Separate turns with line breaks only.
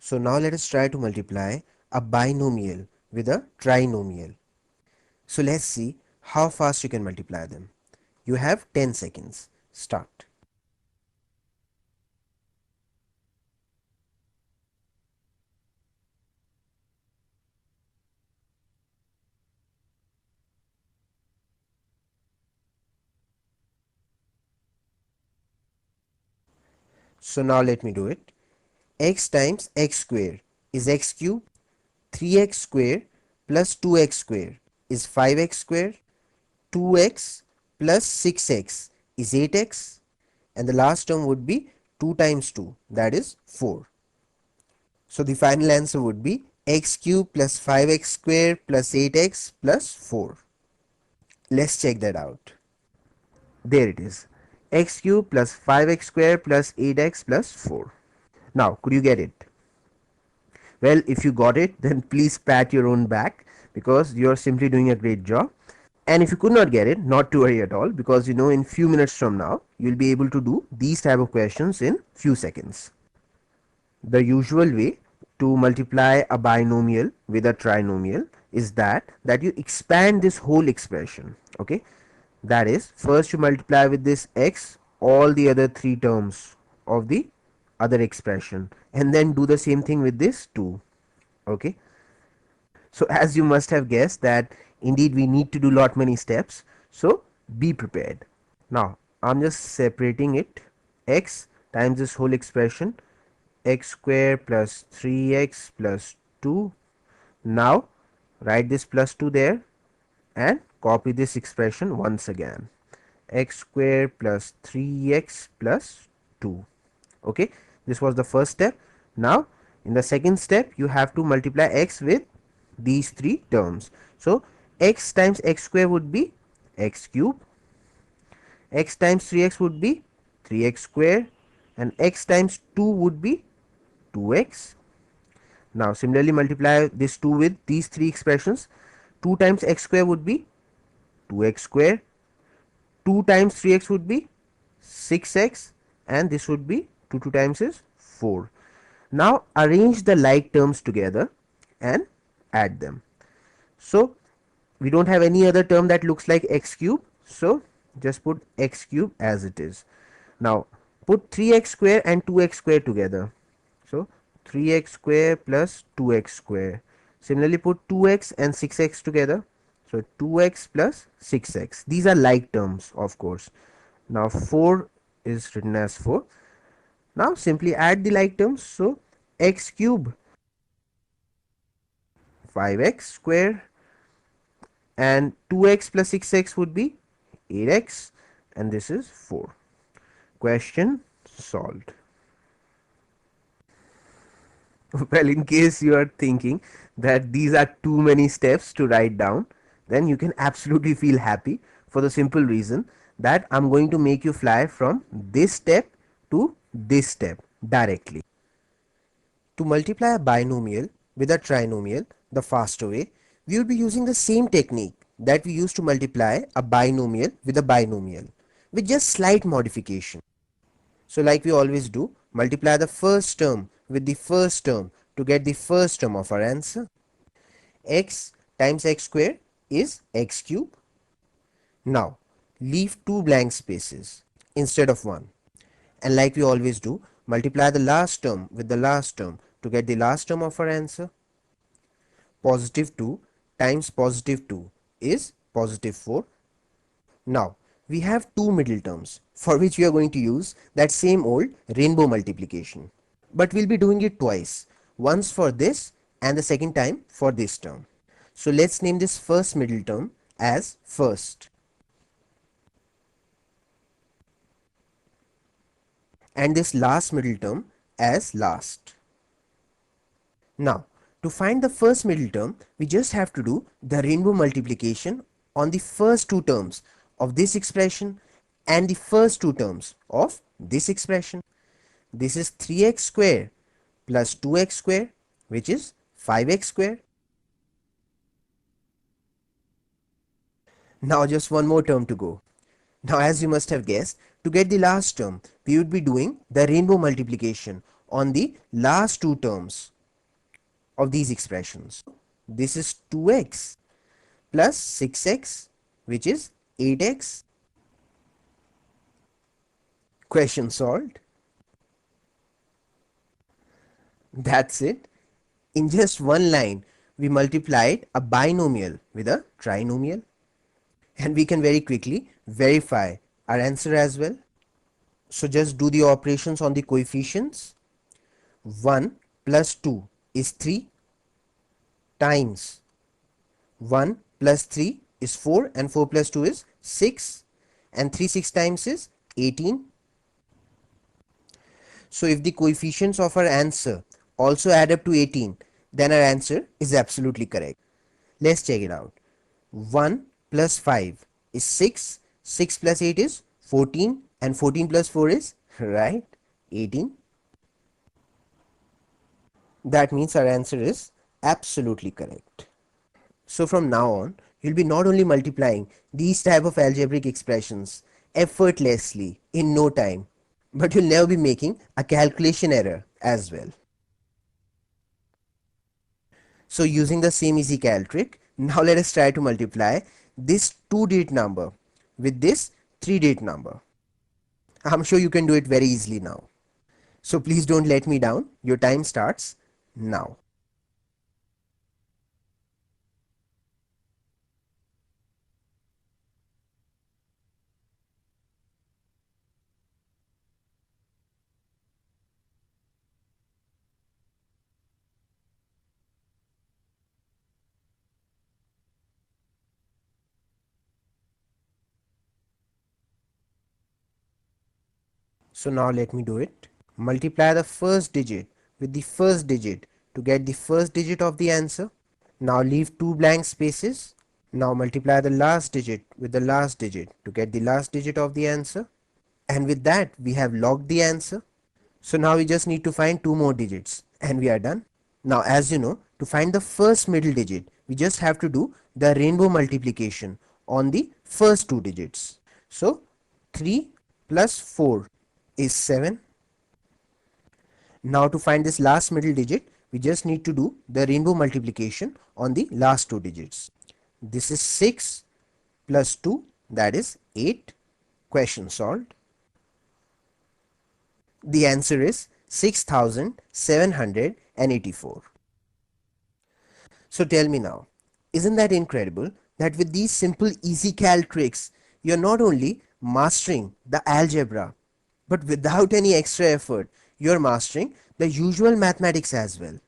So now let us try to multiply a binomial with a trinomial. So let's see how fast you can multiply them. You have 10 seconds. Start. So now let me do it. X times x square is x cube. 3x square plus 2x square is 5x square. 2x plus 6x is 8x. And the last term would be 2 times 2, that is 4. So the final answer would be x cube plus 5x square plus 8x plus 4. Let's check that out. There it is. X cube plus 5x square plus 8x plus 4. Now, could you get it? Well, if you got it, then please pat your own back because you're simply doing a great job. And if you could not get it, not to worry at all, because in few minutes from now, you'll be able to do these type of questions in few seconds. The usual way to multiply a binomial with a trinomial is that you expand this whole expression. Okay, that is, first you multiply with this x all the other three terms of the other expression, and then do the same thing with this 2. Okay, so as you must have guessed that indeed we need to do lot many steps, so be prepared. Now I'm just separating it. X times this whole expression, x square plus 3x plus 2. Now write this plus 2 there and copy this expression once again. X square plus 3x plus 2. Okay, this was the first step. Now in the second step you have to multiply x with these three terms. So x times x square would be x cube, x times 3x would be 3x square, and x times 2 would be 2x. Now similarly multiply this 2 with these three expressions. 2 times x square would be 2x square, 2 times 3x would be 6x, and this would be 2 times is 4. Now arrange the like terms together and add them. So we don't have any other term that looks like x cube, so just put x cube as it is. Now put 3x square and 2x square together. So 3x square plus 2x square. Similarly put 2x and 6x together. So 2x plus 6x. These are like terms, of course. Now 4 is written as 4. Now simply add the like terms. So x cube 5x square and 2x plus 6x would be 8x, and this is 4. Question solved. Well, in case you are thinking that these are too many steps to write down, then you can absolutely feel happy, for the simple reason that I'm going to make you fly from this step to this step directly. To multiply a binomial with a trinomial the faster way, we will be using the same technique that we used to multiply a binomial with a binomial, with just slight modification. So like we always do, multiply the first term with the first term to get the first term of our answer. X times x square is x cube. Now leave two blank spaces instead of one, and like we always do, multiply the last term with the last term to get the last term of our answer. Positive 2 times positive 2 is positive 4. Now we have two middle terms for which we are going to use that same old rainbow multiplication, but we'll be doing it twice, once for this and the second time for this term. So let's name this first middle term as first and this last middle term as last. Now to find the first middle term, we just have to do the rainbow multiplication on the first two terms of this expression and the first two terms of this expression. This is 3x square plus 2x square, which is 5x square. Now just one more term to go. Now as you must have guessed, to get the last term, we would be doing the rainbow multiplication on the last two terms of these expressions. This is 2x plus 6x, which is 8x. Question solved. That's it. In just one line, we multiplied a binomial with a trinomial. And we can very quickly verify our answer as well. So just do the operations on the coefficients. 1 plus 2 is 3 times 1 plus 3 is 4 and 4 plus 2 is 6 and 3 6 times is 18. So if the coefficients of our answer also add up to 18, then our answer is absolutely correct. Let's check it out. 1 plus 5 is 6, 6 plus 8 is 14 and 14 plus 4 is, right, 18. That means our answer is absolutely correct. So from now on, you'll be not only multiplying these type of algebraic expressions effortlessly in no time, but you'll never be making a calculation error as well. So using the same easy cal trick, now let us try to multiply this 2-digit number with this 3-digit number. I'm sure you can do it very easily now. So please don't let me down. Your time starts now. So now let me do it. Multiply the first digit with the first digit to get the first digit of the answer. Now leave 2 blank spaces. Now multiply the last digit with the last digit to get the last digit of the answer. And with that, we have logged the answer. So now we just need to find 2 more digits and we are done. Now as you know, to find the first middle digit, we just have to do the rainbow multiplication on the first 2 digits. So 3 plus 4 is 7. Now to find this last middle digit, we just need to do the rainbow multiplication on the last 2 digits. This is 6 plus 2, that is 8. Question solved. The answer is 6784. So tell me now, isn't that incredible that with these simple easy cal tricks, you're not only mastering the algebra, but without any extra effort, you're mastering the usual mathematics as well.